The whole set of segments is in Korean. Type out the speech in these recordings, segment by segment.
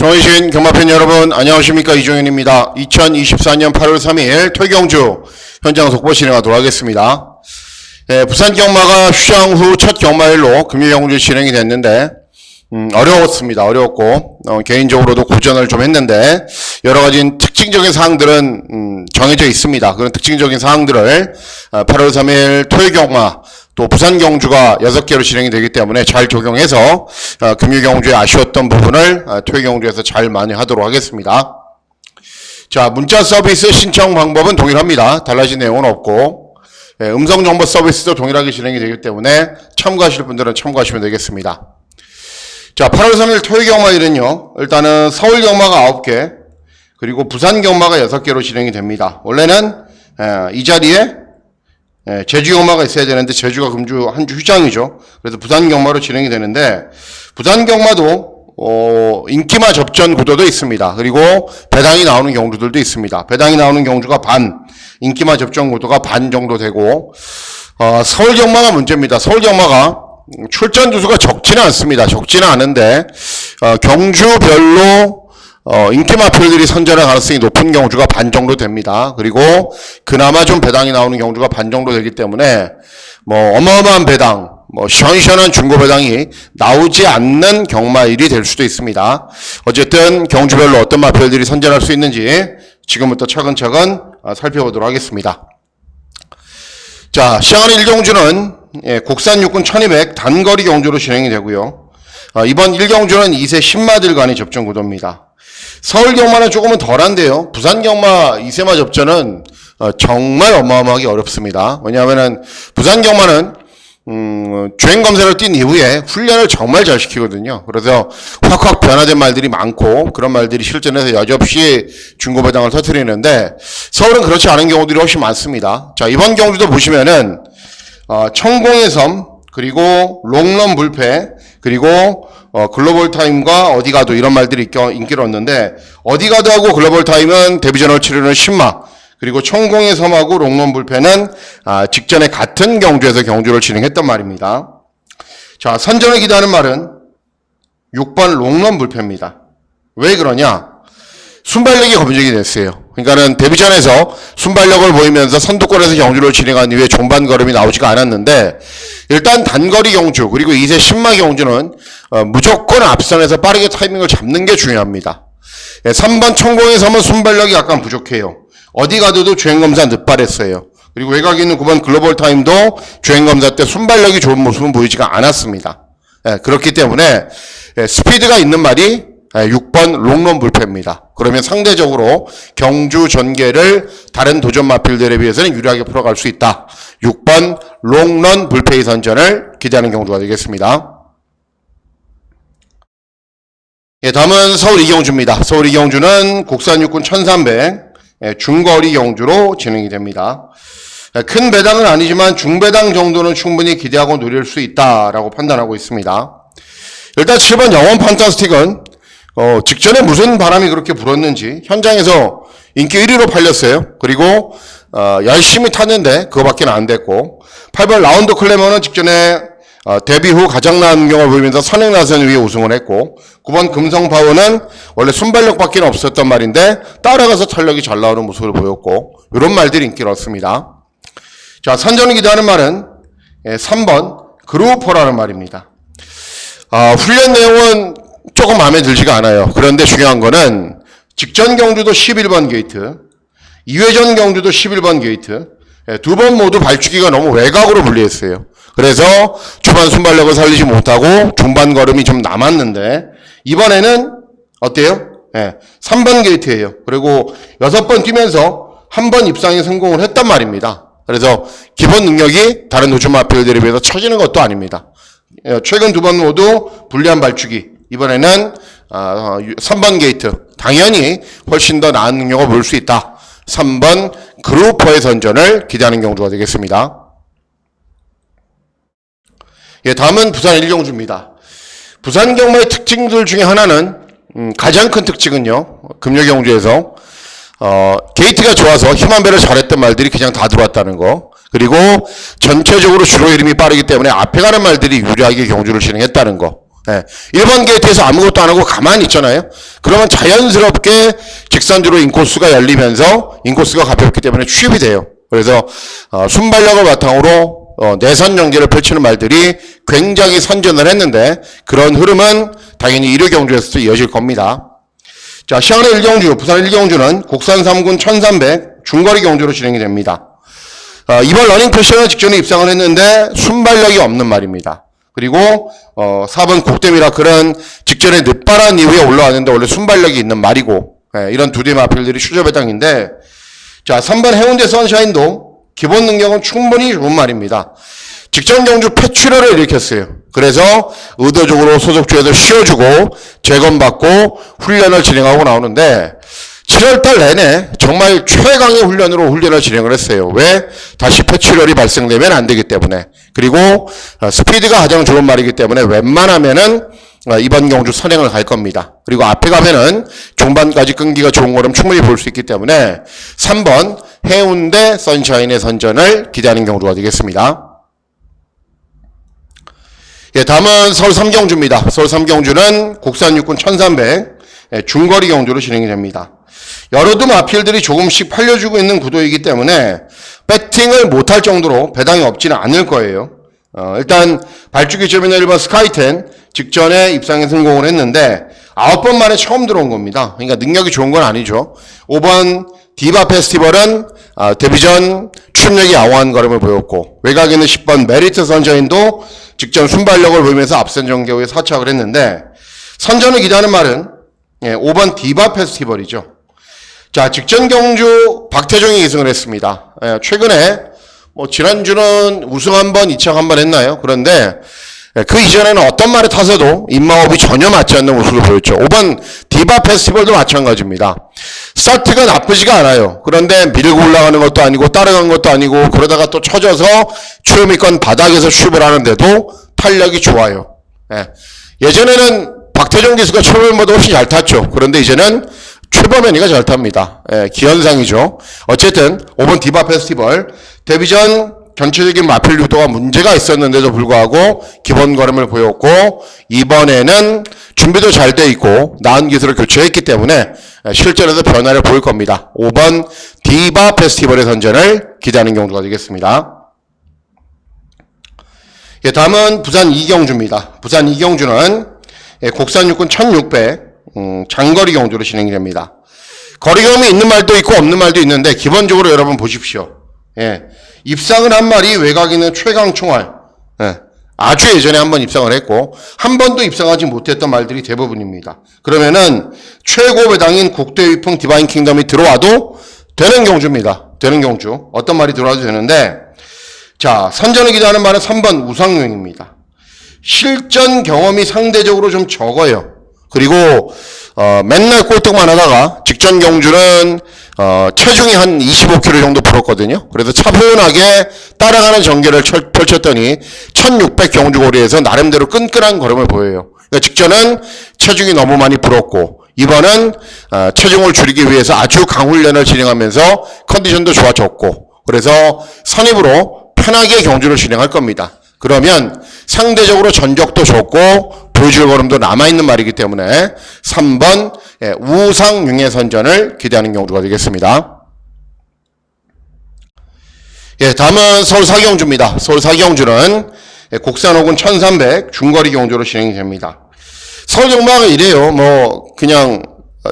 좋으신 경마팬 여러분 안녕하십니까. 이종현입니다. 2024년 8월 3일 토경주 현장 속보 진행하도록 하겠습니다. 부산 경마가 휴장 후 첫 경마일로 금요경주 진행이 됐는데 어려웠습니다. 어려웠고 개인적으로도 고전을 좀 했는데 여러가지 특징적인 사항들은 정해져 있습니다. 그런 특징적인 사항들을 8월 3일 토요경마 또 부산 경주가 6개로 진행이 되기 때문에 잘 적용해서 금요 경주에 아쉬웠던 부분을 토요 경주에서 잘 많이 하도록 하겠습니다. 자, 문자 서비스 신청 방법은 동일합니다. 달라진 내용은 없고 음성 정보 서비스도 동일하게 진행이 되기 때문에 참고하실 분들은 참고하시면 되겠습니다. 자, 8월 3일 토요 경마일은요. 일단은 서울 경마가 9개 그리고 부산 경마가 6개로 진행이 됩니다. 원래는 이 자리에 제주 경마가 있어야 되는데 제주가 금주 한 주 휴장이죠. 그래서 부산 경마로 진행이 되는데 부산 경마도 인기마 접전 구도도 있습니다. 그리고 배당이 나오는 경주들도 있습니다. 배당이 나오는 경주가 반, 인기마 접전 구도가 반 정도 되고 서울 경마가 문제입니다. 서울 경마가 출전 주수가 적지는 않습니다. 적지는 않은데 경주별로 인기마필들이 선전할 가능성이 높은 경주가 반 정도 됩니다. 그리고 그나마 좀 배당이 나오는 경주가 반 정도 되기 때문에 어마어마한 배당, 시원시원한 중고 배당이 나오지 않는 경마일이 될 수도 있습니다. 어쨌든 경주별로 어떤 마필들이 선전할 수 있는지 지금부터 차근차근 살펴보도록 하겠습니다. 자, 시작하는 1경주는 국산 육군 1200 단거리 경주로 진행이 되고요. 이번 1경주는 2세 신마들간의 접전 구도입니다. 서울 경마는 조금은 덜한데요. 부산 경마 2세마 접전은 정말 어마어마하게 어렵습니다. 왜냐하면은 부산 경마는 주행 검사를 뛴 이후에 훈련을 정말 잘 시키거든요. 그래서 확확 변화된 말들이 많고 그런 말들이 실전에서 여지없이 중고배당을 터뜨리는데 서울은 그렇지 않은 경우들이 훨씬 많습니다. 자, 이번 경주도 보시면은 천공의 섬 그리고 롱런 불패 그리고 글로벌 타임과 어디 가도 이런 말들이 인기를 얻는데 어디 가도 하고 글로벌 타임은 데뷔전을 치르는 신마 그리고 천공의 섬하고 롱런 불패는 직전에 같은 경주에서 경주를 진행했단 말입니다. 자, 선전을 기대하는 말은 6번 롱런 불패입니다. 왜 그러냐? 순발력이 검증이 됐어요. 그러니까는 데뷔전에서 순발력을 보이면서 선두권에서 경주를 진행한 이후에 종반 걸음이 나오지가 않았는데 일단 단거리 경주 그리고 2세 신마 경주는 무조건 앞선에서 빠르게 타이밍을 잡는 게 중요합니다. 3번 천공의 섬은 순발력이 약간 부족해요. 어디 가도 주행검사 늦발했어요. 그리고 외곽에 있는 9번 글로벌 타임도 주행검사 때 순발력이 좋은 모습은 보이지가 않았습니다. 그렇기 때문에 스피드가 있는 말이 6번 롱런 불패입니다. 그러면 상대적으로 경주 전개를 다른 도전 마필들에 비해서는 유리하게 풀어갈 수 있다. 6번 롱런 불패의 선전을 기대하는 경주가 되겠습니다. 다음은 서울 이경주입니다. 서울 이경주는 국산 육군 1300 중거리 경주로 진행이 됩니다. 큰 배당은 아니지만 중배당 정도는 충분히 기대하고 노릴 수 있다라고 판단하고 있습니다. 일단 7번 영원 판타스틱은 직전에 무슨 바람이 그렇게 불었는지 현장에서 인기 1위로 팔렸어요. 그리고 열심히 탔는데 그거밖에 안 됐고 8번 라운드 클래머는 직전에 데뷔 후 가장 나은 경험을 보이면서 선행나선 위에 우승을 했고 9번 금성파워는 원래 순발력밖에 없었단 말인데 따라가서 탄력이 잘 나오는 모습을 보였고 이런 말들이 인기를 얻습니다. 자, 선전을 기대하는 말은 3번 그루퍼라는 말입니다. 훈련 내용은 조금 마음에 들지가 않아요. 그런데 중요한 거는 직전 경주도 11번 게이트, 2회전 경주도 11번 게이트, 두 번 모두 발주기가 너무 외곽으로 불리했어요. 그래서 초반 순발력을 살리지 못하고 중반 걸음이 좀 남았는데 이번에는 어때요? 3번 게이트예요. 그리고 6번 뛰면서 한 번 입상에 성공을 했단 말입니다. 그래서 기본 능력이 다른 도전 마필들에 비해서 처지는 것도 아닙니다. 최근 두 번 모두 불리한 발주기. 이번에는 3번 게이트 당연히 훨씬 더 나은 능력을 보일 수 있다. 3번 그루퍼의 선전을 기대하는 경주가 되겠습니다. 다음은 부산 1경주입니다. 부산 경마의 특징들 중에 하나는 가장 큰 특징은요. 금요 경주에서 게이트가 좋아서 힘한 배를 잘했던 말들이 그냥 다 들어왔다는 거. 그리고 전체적으로 주로 이름이 빠르기 때문에 앞에 가는 말들이 유리하게 경주를 진행했다는 거. 예, 1번 게이트에서 아무것도 안 하고 가만히 있잖아요. 그러면 자연스럽게 직선주로 인코스가 열리면서 인코스가 가볍기 때문에 취입이 돼요. 그래서 순발력을 바탕으로 내선 연계를 펼치는 말들이 굉장히 선전을 했는데 그런 흐름은 당연히 1위 경주에서도 이어질 겁니다. 자, 시간의 1경주, 부산 1경주는 국산 3군 1300 중거리 경주로 진행이 됩니다. 이번 러닝 패션은 직전에 입상을 했는데 순발력이 없는 말입니다. 그리고 4번 국대 미라클은 직전에 늦바란 이후에 올라왔는데 원래 순발력이 있는 말이고, 이런 두 대 마필들이 추저 배당인데, 자, 3번 해운대 선샤인도 기본 능력은 충분히 좋은 말입니다. 직전 경주 폐출혈을 일으켰어요. 그래서 의도적으로 소속주에서 쉬어주고 재검받고 훈련을 진행하고 나오는데 7월달 내내 정말 최강의 훈련으로 훈련을 진행을 했어요. 왜? 다시 폐출혈이 발생되면 안 되기 때문에. 그리고 스피드가 가장 좋은 말이기 때문에 웬만하면은 이번 경주 선행을 갈 겁니다. 그리고 앞에 가면은 중반까지 끈기가 좋은 거는 충분히 볼 수 있기 때문에 3번 해운대 선샤인의 선전을 기대하는 경주가 되겠습니다. 예, 다음은 서울 3경주입니다. 서울 3경주는 국산 육군 1300 중거리 경주로 진행이 됩니다. 여러두 마필들이 조금씩 팔려주고 있는 구도이기 때문에 배팅을 못할 정도로 배당이 없지는 않을 거예요. 일단 발주기 점이나 1번 스카이텐 직전에 입상에 성공을 했는데 9번 만에 처음 들어온 겁니다. 그러니까 능력이 좋은 건 아니죠. 5번 디바 페스티벌은 데뷔전 출력이 양호한 걸음을 보였고 외곽에는 10번 메리트 선저인도 직전 순발력을 보이면서 앞선 전개후에 사착을 했는데 선전을 기대하는 말은 5번 디바 페스티벌이죠. 자, 직전 경주 박태종이 2승을 했습니다. 최근에 지난주는 우승 한번 2착 한번 했나요? 그런데 그 이전에는 어떤 말에 타서도 입마업이 전혀 맞지 않는 모습을 보였죠. 5번 디바 페스티벌도 마찬가지입니다. 스타트가 나쁘지가 않아요. 그런데 밀고 올라가는 것도 아니고 따라가는 것도 아니고 그러다가 또 쳐져서 최후미권 바닥에서 슈을 하는데도 탄력이 좋아요. 예전에는 박태종 기수가 최범현보다 훨씬 잘 탔죠. 그런데 이제는 최범현이가 잘 탑니다. 기현상이죠. 어쨌든 5번 디바 페스티벌 데뷔전 전체적인 마필 유도가 문제가 있었는데도 불구하고 기본 걸음을 보였고 이번에는 준비도 잘 돼 있고 나은 기술을 교체했기 때문에 실전에서 변화를 보일 겁니다. 5번 디바 페스티벌의 선전을 기대하는 경주가 되겠습니다. 예, 다음은 부산 2경주입니다. 부산 2경주는 국산 육군 1600 장거리 경주로 진행이 됩니다. 거리 경험이 있는 말도 있고 없는 말도 있는데 기본적으로 여러분 보십시오. 입상을 한 말이 외곽에는 최강 총알. 아주 예전에 한번 입상을 했고 한 번도 입상하지 못했던 말들이 대부분입니다. 그러면은 최고 배당인 국대 위풍 디바인 킹덤이 들어와도 되는 경주입니다. 되는 경주. 어떤 말이 들어와도 되는데 자, 선전을 기대하는 말은 3번 우상용입니다. 실전 경험이 상대적으로 좀 적어요. 그리고 맨날 꼴등만 하다가 직전 경주는 체중이 한 25kg 정도 불었거든요. 그래서 차분하게 따라가는 전개를 펼쳤더니 1600 경주거리에서 나름대로 끈끈한 걸음을 보여요. 그러니까 직전은 체중이 너무 많이 불었고 이번은 체중을 줄이기 위해서 아주 강훈련을 진행하면서 컨디션도 좋아졌고 그래서 선입으로 편하게 경주를 진행할 겁니다. 그러면 상대적으로 전적도 좋고 보여줄 걸음도 남아있는 말이기 때문에 3번 우상융의 선전을 기대하는 경주가 되겠습니다. 예, 다음은 서울 4경주입니다. 서울 4경주는 국산 호군 1300 중거리 경주로 진행이 됩니다. 서울 경마가 이래요. 그냥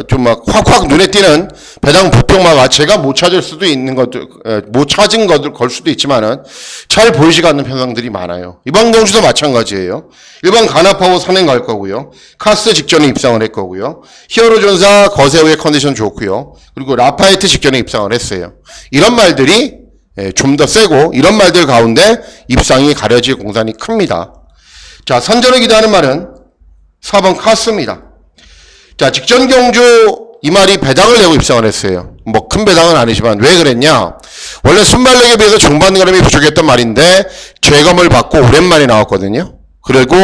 좀 막 확확 눈에 띄는 배당 부평마가 제가 못 찾을 수도 있는 것들, 못 찾은 것들 걸 수도 있지만은 잘 보이지가 않는 편성들이 많아요. 이번 경주도 마찬가지예요. 1번 가나파워 선행 갈 거고요. 카스 직전에 입상을 했거고요. 히어로 전사 거세우의 컨디션 좋고요. 그리고 라파에트 직전에 입상을 했어요. 이런 말들이 좀 더 세고 이런 말들 가운데 입상이 가려질 공산이 큽니다. 자, 선전을 기대하는 말은 4번 카스입니다. 자, 직전 경주 이 말이 배당을 내고 입상을 했어요. 큰 배당은 아니지만 왜 그랬냐? 원래 순발력에 비해서 중반 걸음이 부족했던 말인데 재검을 받고 오랜만에 나왔거든요. 그리고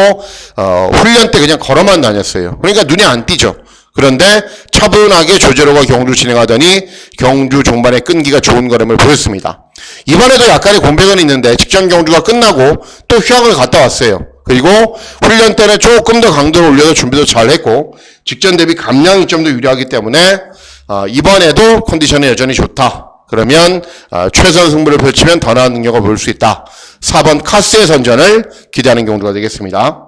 훈련 때 그냥 걸어만 다녔어요. 그러니까 눈에 안 띄죠. 그런데 차분하게 조제로가 경주 진행하더니 경주 종반에 끈기가 좋은 걸음을 보였습니다. 이번에도 약간의 공백은 있는데 직전 경주가 끝나고 또 휴양을 갔다 왔어요. 그리고 훈련 때는 조금 더 강도를 올려서 준비도 잘 했고 직전 대비 감량이 좀 더 유리하기 때문에 이번에도 컨디션이 여전히 좋다. 그러면 최선 승부를 펼치면 더 나은 능력을 보일 수 있다. 4번 카스의 선전을 기대하는 경우가 되겠습니다.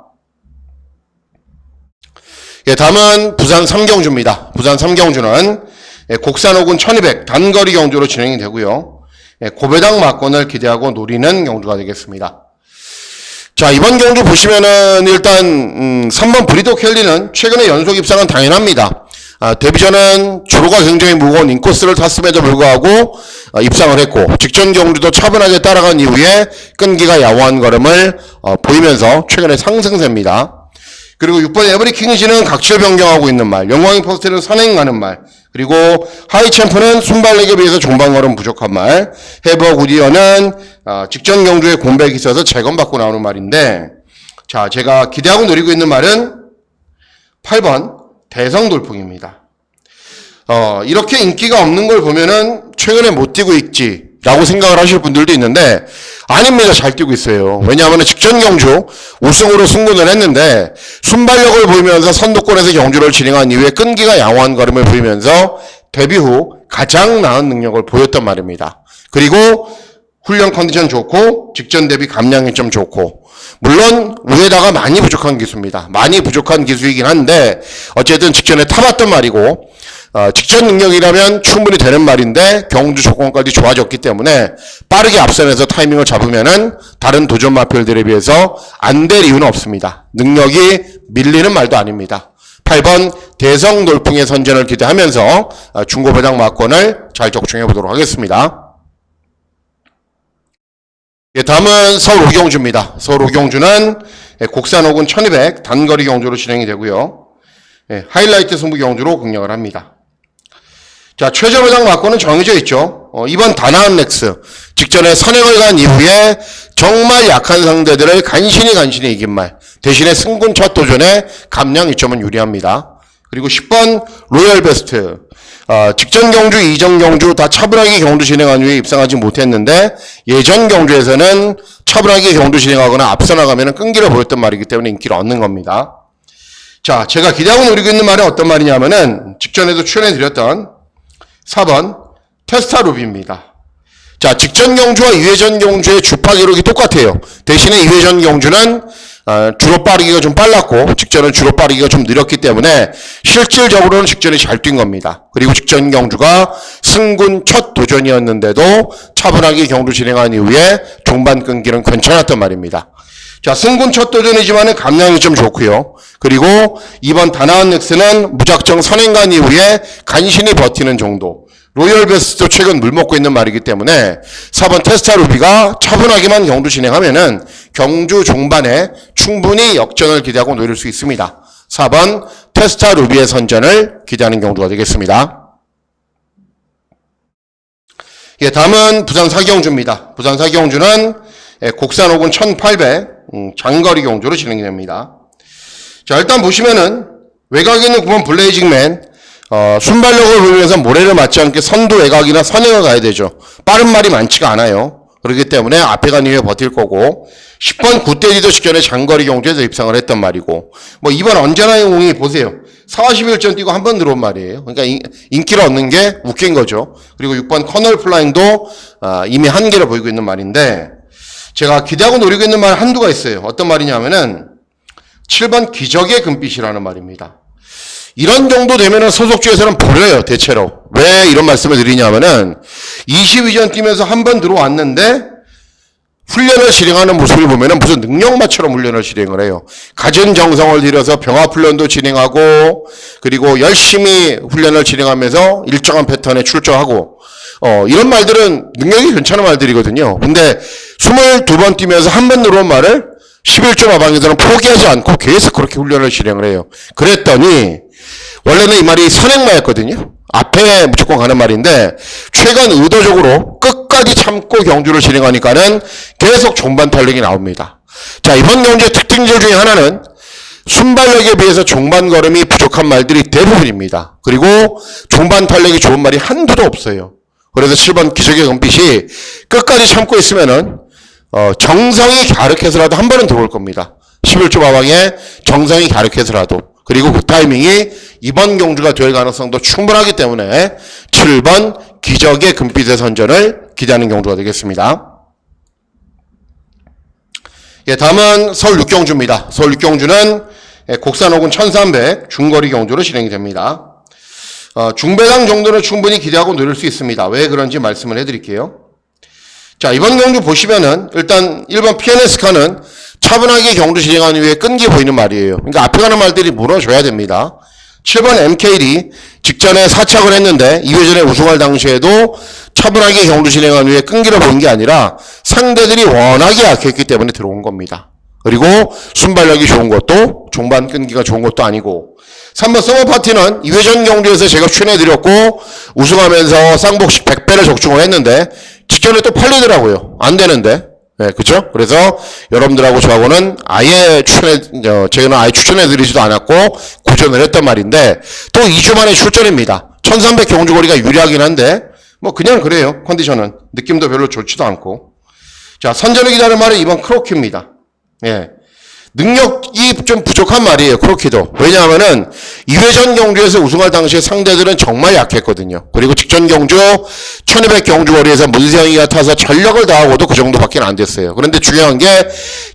예, 다음은 부산 삼경주입니다. 부산 삼경주는 곡산 5군 1200 단거리 경주로 진행이 되고요. 고배당 막권을 기대하고 노리는 경주가 되겠습니다. 자, 이번 경주 보시면은 일단 3번 브리더 켈리는 최근에 연속 입상은 당연합니다. 데뷔전은 주로가 굉장히 무거운 인코스를 탔음에도 불구하고 입상을 했고 직전 경주도 차분하게 따라간 이후에 끈기가 야무한 걸음을 보이면서 최근에 상승세입니다. 그리고 6번 에브리킹이지는 각질 변경하고 있는 말, 영광이 퍼스트는 선행하는 말, 그리고 하이챔프는 순발력에 비해서 종방걸음 부족한 말, 해버 구디어는 직전 경주에 공백이 있어서 재검받고 나오는 말인데, 자, 제가 기대하고 노리고 있는 말은 8번 대성돌풍입니다. 이렇게 인기가 없는 걸 보면은 최근에 못 뛰고 있지 라고 생각을 하실 분들도 있는데 아닙니다. 잘 뛰고 있어요. 왜냐하면 직전 경주 우승으로 승군을 했는데 순발력을 보이면서 선두권에서 경주를 진행한 이후에 끈기가 양호한 걸음을 보이면서 데뷔 후 가장 나은 능력을 보였단 말입니다. 그리고 훈련 컨디션 좋고 직전 대비 감량이 좀 좋고 물론 위에다가 많이 부족한 기수입니다. 많이 부족한 기수이긴 한데 어쨌든 직전에 타봤던 말이고 직전 능력이라면 충분히 되는 말인데 경주 조건까지 좋아졌기 때문에 빠르게 앞선에서 타이밍을 잡으면은 다른 도전 마필들에 비해서 안 될 이유는 없습니다. 능력이 밀리는 말도 아닙니다. 8번 대성돌풍의 선전을 기대하면서 중고배당 막권을 잘 적중해 보도록 하겠습니다. 예, 다음은 서울 오경주입니다. 서울 오경주는 곡산 5군 1200 단거리 경주로 진행이 되고요. 예, 하이라이트 승부 경주로 공략을 합니다. 자, 최저배당 막권은 정해져 있죠. 이번 다나은 렉스 직전에 선행을 간 이후에 정말 약한 상대들을 간신히 이긴 말 대신에 승군 첫 도전에 감량 2점은 유리합니다. 그리고 10번 로열 베스트 직전 경주, 이전 경주 다 차분하게 경주 진행한 후에 입상하지 못했는데 예전 경주에서는 차분하게 경주 진행하거나 앞서 나가면 끈기를 보였던 말이기 때문에 인기를 얻는 겁니다. 자, 제가 기대하고 노리고 있는 말은 어떤 말이냐면은 직전에도 출연해드렸던 4번 테스타 루비입니다. 자, 직전 경주와 2회전 경주의 주파 기록이 똑같아요. 대신에 2회전 경주는 주로 빠르기가 좀 빨랐고 직전은 주로 빠르기가 좀 느렸기 때문에 실질적으로는 직전이 잘 뛴 겁니다. 그리고 직전 경주가 승군 첫 도전이었는데도 차분하게 경주 진행한 이후에 종반 끈기는 괜찮았단 말입니다. 자, 승군 첫 도전이지만은 감량이 좀 좋고요. 그리고 이번 다나은 넥스는 무작정 선행간 이후에 간신히 버티는 정도. 로열 베스트도 최근 물 먹고 있는 말이기 때문에 4번 테스타 루비가 차분하게만 경주 진행하면은 경주 종반에 충분히 역전을 기대하고 노릴 수 있습니다. 4번 테스타 루비의 선전을 기대하는 경주가 되겠습니다. 예, 다음은 부산 사경주입니다. 부산 사경주는 곡산 5군 1800 장거리 경주로 진행이 됩니다. 자, 일단 보시면은 외곽에 있는 9번 블레이징맨 순발력을 보이면서 모래를 맞지 않게 선두 외곽이나 선행을 가야 되죠. 빠른 말이 많지가 않아요. 그렇기 때문에 앞에 간 이후에 버틸 거고 10번 굿데디도 직전에 장거리 경주에서 입상을 했단 말이고 뭐 이번 언제나의 공이 보세요. 41전 뛰고 한 번 들어온 말이에요. 그러니까 인기를 얻는 게 웃긴 거죠. 그리고 6번 커널 플라잉도 이미 한계를 보이고 있는 말인데 제가 기대하고 노리고 있는 말 한두가 있어요. 어떤 말이냐면은 7번 기적의 금빛이라는 말입니다. 이런 정도 되면은 소속주에서는 버려요, 대체로. 왜 이런 말씀을 드리냐면은 22전 뛰면서 한 번 들어왔는데 훈련을 진행하는 모습을 보면은 무슨 능력마처럼 훈련을 진행을 해요. 갖은 정성을 들여서 병합훈련도 진행하고 그리고 열심히 훈련을 진행하면서 일정한 패턴에 출조하고 이런 말들은 능력이 괜찮은 말들이거든요. 근데 22번 뛰면서 한 번 들어온 말을 11조 마방에서는 포기하지 않고 계속 그렇게 훈련을 진행을 해요. 그랬더니 원래는 이 말이 선행마였거든요. 앞에 무조건 가는 말인데 최근 의도적으로 끝까지 참고 경주를 진행하니까는 계속 종반 탄력이 나옵니다. 자, 이번 경주의 특징들 중에 하나는 순발력에 비해서 종반 걸음이 부족한 말들이 대부분입니다. 그리고 종반 탄력이 좋은 말이 한두도 없어요. 그래서 7번 기적의 금빛이 끝까지 참고 있으면은 정성이 갸륵해서라도 한 번은 들어올 겁니다. 11조 마방에 정상이 가력해서라도. 그리고 그 타이밍이 이번 경주가 될 가능성도 충분하기 때문에 7번 기적의 금빛의 선전을 기대하는 경주가 되겠습니다. 예, 다음은 서울 6경주입니다. 서울 6경주는 곡산 호군 1300 중거리 경주로 진행이 됩니다. 중배당 정도는 충분히 기대하고 노릴 수 있습니다. 왜 그런지 말씀을 해드릴게요. 자, 이번 경주 보시면은 일단 1번 PNS카는 차분하게 경주 진행하는 이후에 끈기 보이는 말이에요. 그러니까 앞에 가는 말들이 물어줘야 됩니다. 7번 MKD 직전에 사착을 했는데 2회전에 우승할 당시에도 차분하게 경주 진행한 후에 끈기를 본 게 아니라 상대들이 워낙에 약했기 때문에 들어온 겁니다. 그리고 순발력이 좋은 것도 종반 끈기가 좋은 것도 아니고 3번 서머파티는 2회전 경주에서 제가 추천해드렸고 우승하면서 쌍복식 100배를 적중을 했는데 직전에 또 팔리더라고요. 안 되는데. 네, 그쵸? 그래서 여러분들하고 저하고는 제가 아예 추천해드리지도 않았고 고전을 했단 말인데 또 2주 만에 출전입니다. 1300 경주거리가 유리하긴 한데 뭐 그냥 그래요. 컨디션은. 느낌도 별로 좋지도 않고. 자, 선전을 기다리는 말은 이번 크로키입니다. 예. 능력이 좀 부족한 말이에요. 크로키도. 왜냐하면은 2회전 경주에서 우승할 당시에 상대들은 정말 약했거든요. 그리고 직전 경주 1200 경주거리에서 문세영이가 타서 전력을 다하고도 그 정도밖에 안 됐어요. 그런데 중요한 게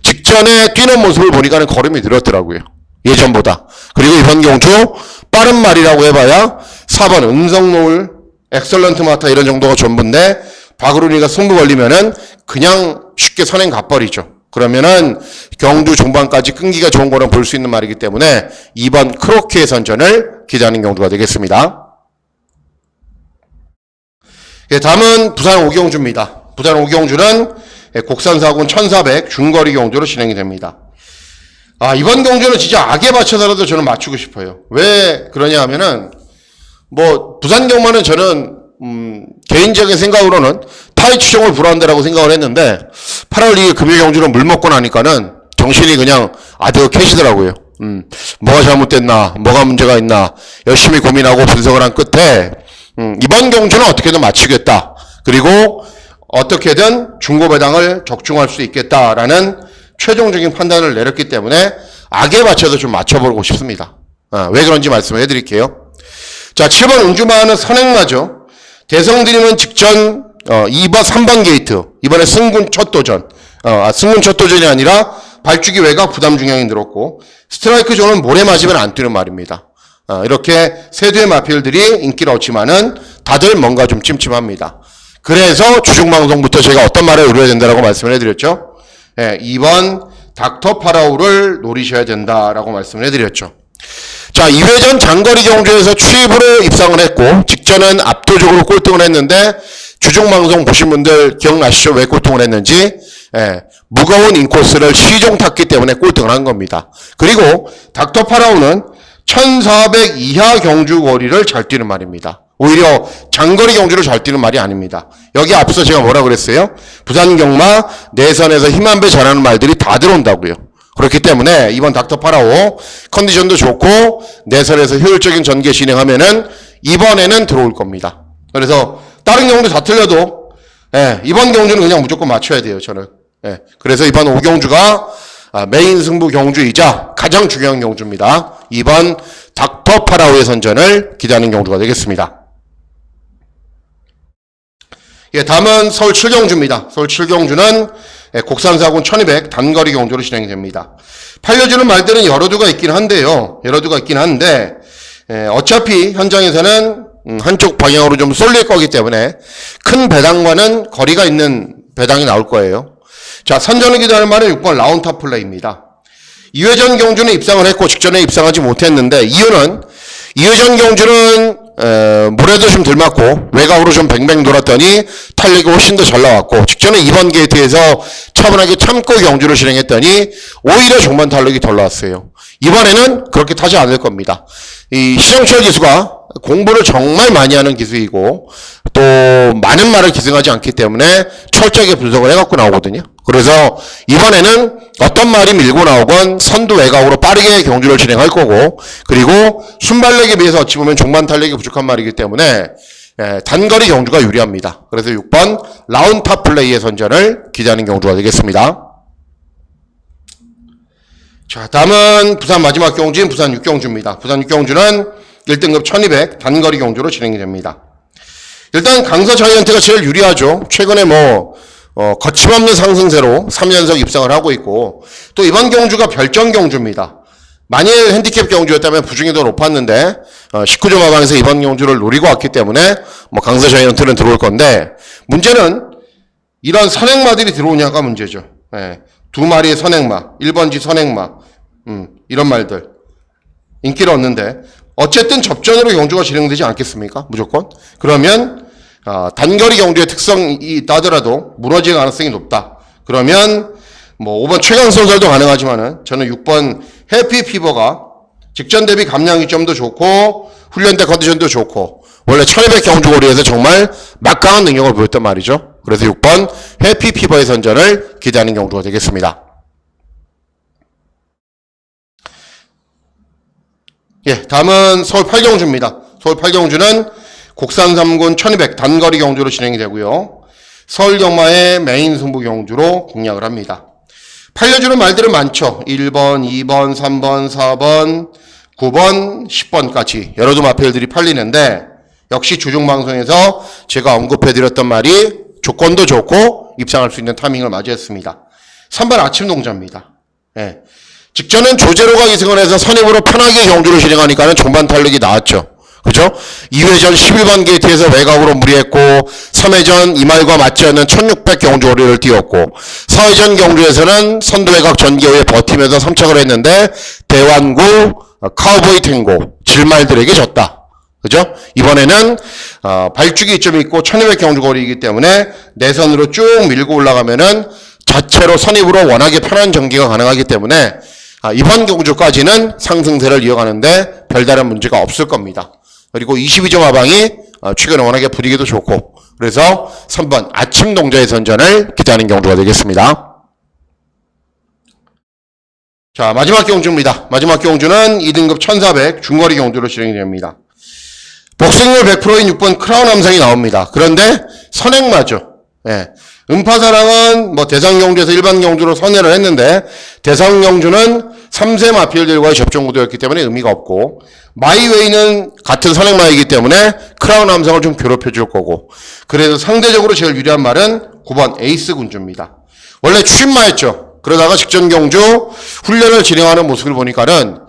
직전에 뛰는 모습을 보니까는 걸음이 늘었더라고요. 예전보다. 그리고 이번 경주 빠른 말이라고 해봐야 4번 음성노을, 엑설런트 마타 이런 정도가 전부인데 박으로니가 승부 걸리면은 그냥 쉽게 선행 가버리죠. 그러면은 경주 종반까지 끈기가 좋은 거는 볼 수 있는 말이기 때문에 2번 크로키의 선전을 기대하는 경주가 되겠습니다. 예, 다음은 부산 오경주입니다. 부산 오경주는 곡산사군 1400 중거리 경주로 진행이 됩니다. 이번 경주는 진짜 악에 맞춰서라도 저는 맞추고 싶어요. 왜 그러냐 하면은 뭐 부산 경마는 저는 개인적인 생각으로는 타이 추종을 불허한다라고 생각을 했는데 8월 2일 금요 경주는 물 먹고 나니까는 정신이 그냥 아득해지더라고요. 뭐가 잘못됐나, 뭐가 문제가 있나 열심히 고민하고 분석을 한 끝에 이번 경주는 어떻게든 맞추겠다. 그리고 어떻게든 중고배당을 적중할 수 있겠다라는 최종적인 판단을 내렸기 때문에 악에 맞춰서 좀 맞춰보고 싶습니다. 왜 그런지 말씀을 해드릴게요. 자, 7번 응주마는 선행마죠. 대성드림은 직전 2번 3번 게이트 이번에 승군 첫 도전 승군 첫 도전이 아니라 발주기 외곽 부담 중량이 늘었고 스트라이크 존은 모래 맞으면 안 뛰는 말입니다. 이렇게 세두의 마필들이 인기를 얻지만은 다들 뭔가 좀 찜찜합니다. 그래서 주중방송부터 제가 어떤 말을 의뢰해야 된다라고 말씀을 해드렸죠. 2번 닥터 파라오를 노리셔야 된다라고 말씀을 해드렸죠. 자, 2회전 장거리 경주에서 추입으로 입상을 했고 직전은 압도적으로 꼴등을 했는데 주중방송 보신 분들 기억나시죠? 왜 꼴등을 했는지. 무거운 인코스를 시종 탔기 때문에 꼴등을 한 겁니다. 그리고 닥터 파라오는 1400 이하 경주 거리를 잘 뛰는 말입니다. 오히려 장거리 경주를 잘 뛰는 말이 아닙니다. 여기 앞서 제가 뭐라 그랬어요? 부산 경마 내선에서 힘 한 배 잘하는 말들이 다 들어온다고요. 그렇기 때문에 이번 닥터 파라오 컨디션도 좋고 내선에서 효율적인 전개 진행하면은 이번에는 들어올 겁니다. 그래서 다른 경우도 다 틀려도 이번 경주는 그냥 무조건 맞춰야 돼요. 저는. 그래서 이번 5경주가 메인 승부 경주이자 가장 중요한 경주입니다. 이번 닥터 파라오의 선전을 기대하는 경주가 되겠습니다. 예, 다음은 서울 7경주입니다. 서울 7경주는 곡산사군 1200 단거리 경주로 진행이 됩니다. 팔려주는 말들은 여러 두가 있긴 한데요. 여러 두가 있긴 한데 어차피 현장에서는 한쪽 방향으로 좀 쏠릴 거기 때문에 큰 배당과는 거리가 있는 배당이 나올 거예요. 자, 선전을 기대하는 말은 6번 라운탑 플레이입니다. 2회전 경주는 입상을 했고 직전에 입상하지 못했는데 이유는 2회전 경주는 물에도 좀 덜 맞고 외곽으로 좀 뱅뱅 돌았더니 탄력이 훨씬 더 잘 나왔고 직전에 2번 게이트에서 차분하게 참고 경주를 진행했더니 오히려 종반 탄력이 덜 나왔어요. 이번에는 그렇게 타지 않을 겁니다. 이 시정철 기수가 공부를 정말 많이 하는 기수이고 또 많은 말을 기승하지 않기 때문에 철저하게 분석을 해갖고 나오거든요. 그래서 이번에는 어떤 말이 밀고 나오건 선두 외곽으로 빠르게 경주를 진행할 거고 그리고 순발력에 비해서 어찌 보면 종반 탄력이 부족한 말이기 때문에 단거리 경주가 유리합니다. 그래서 6번 라운탑 플레이의 선전을 기대하는 경주가 되겠습니다. 자, 다음은 부산 마지막 경주인 부산 육경주입니다. 부산 육경주는 1등급 1200 단거리 경주로 진행이 됩니다. 일단 강서 자이언트가 제일 유리하죠. 최근에 거침없는 상승세로 3연속 입상을 하고 있고, 또 이번 경주가 별정 경주입니다. 만일 핸디캡 경주였다면 부중이 더 높았는데 19점 하방에서 이번 경주를 노리고 왔기 때문에 강서 자이언트는 들어올 건데, 문제는 이런 선행마들이 들어오냐가 문제죠. 예, 두 마리의 선행마, 1번지 선행마, 이런 말들 인기를 얻는데, 어쨌든 접전으로 경주가 진행되지 않겠습니까? 무조건. 그러면 단거리 경주의 특성이 있다 하더라도 무너질 가능성이 높다. 그러면 5번 최강선설도 가능하지만은 저는 6번 해피피버가 직전 대비 감량이 좀 더 좋고 훈련 때 컨디션도 좋고 원래 1200 경주거리에서 정말 막강한 능력을 보였단 말이죠. 그래서 6번 해피피버의 선전을 기대하는 경주가 되겠습니다. 예, 다음은 서울 8경주입니다. 서울 8경주는 곡산 3군 1200 단거리 경주로 진행이 되고요. 서울 경마의 메인 승부 경주로 공략을 합니다. 팔려주는 말들은 많죠. 1번, 2번, 3번, 4번, 9번, 10번까지 여러 두 마필들이 팔리는데, 역시 주중방송에서 제가 언급해드렸던 말이 조건도 좋고 입상할 수 있는 타이밍을 맞이했습니다. 3번 아침 동자입니다. 예. 직전엔 조제로가 이승을 해서 선임으로 편하게 경주를 진행하니까는 종반 탄력이 나왔죠. 그죠? 2회전 11번 게이트에서 외곽으로 무리했고, 3회전 이말과 맞지 않는 1600 경주 거리를 띄웠고, 4회전 경주에서는 선두 외곽 전개후에 버티면서 3착을 했는데, 대완구, 카우보이 탱고, 질말들에게 졌다. 그죠? 이번에는 발주기 이점이 있고 1200 경주 거리이기 때문에 내선으로 쭉 밀고 올라가면은 자체로 선입으로 워낙에 편한 전개가 가능하기 때문에 이번 경주까지는 상승세를 이어가는데 별다른 문제가 없을 겁니다. 그리고 22점 하방이 최근에 워낙에 분위기도 좋고, 그래서 3번 아침 동자의 선전을 기대하는 경주가 되겠습니다. 자, 마지막 경주입니다. 마지막 경주는 2등급 1400 중거리 경주로 진행이 됩니다. 복승률 100%인 6번 크라운 함상이 나옵니다. 그런데 선행마죠. 예. 음파사랑은 대상 경주에서 일반 경주로 선회를 했는데, 대상 경주는 3세 마필들과의 접종 구도였기 때문에 의미가 없고, 마이웨이는 같은 선행마이기 때문에 크라운 함상을 좀 괴롭혀 줄 거고, 그래서 상대적으로 제일 유리한 말은 9번 에이스 군주입니다. 원래 추임마였죠. 그러다가 직전 경주 훈련을 진행하는 모습을 보니까는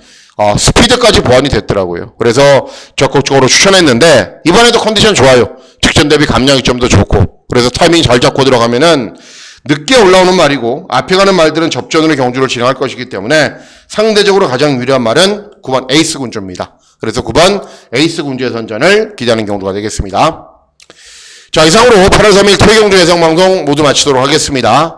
스피드까지 보완이 됐더라고요. 그래서 적극적으로 추천했는데, 이번에도 컨디션 좋아요. 직전 대비 감량이 좀 더 좋고, 그래서 타이밍 잘 잡고 들어가면은 늦게 올라오는 말이고, 앞에 가는 말들은 접전으로 경주를 진행할 것이기 때문에 상대적으로 가장 유리한 말은 9번 에이스 군주입니다. 그래서 9번 에이스 군주의 선전을 기대하는 경주가 되겠습니다. 자, 이상으로 8월 3일 토요경주 예상방송 모두 마치도록 하겠습니다.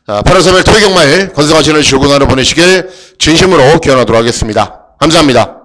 8월 3일 토요경마일 건승하시는 즐거운 하루 보내시길 진심으로 기원하도록 하겠습니다. 감사합니다.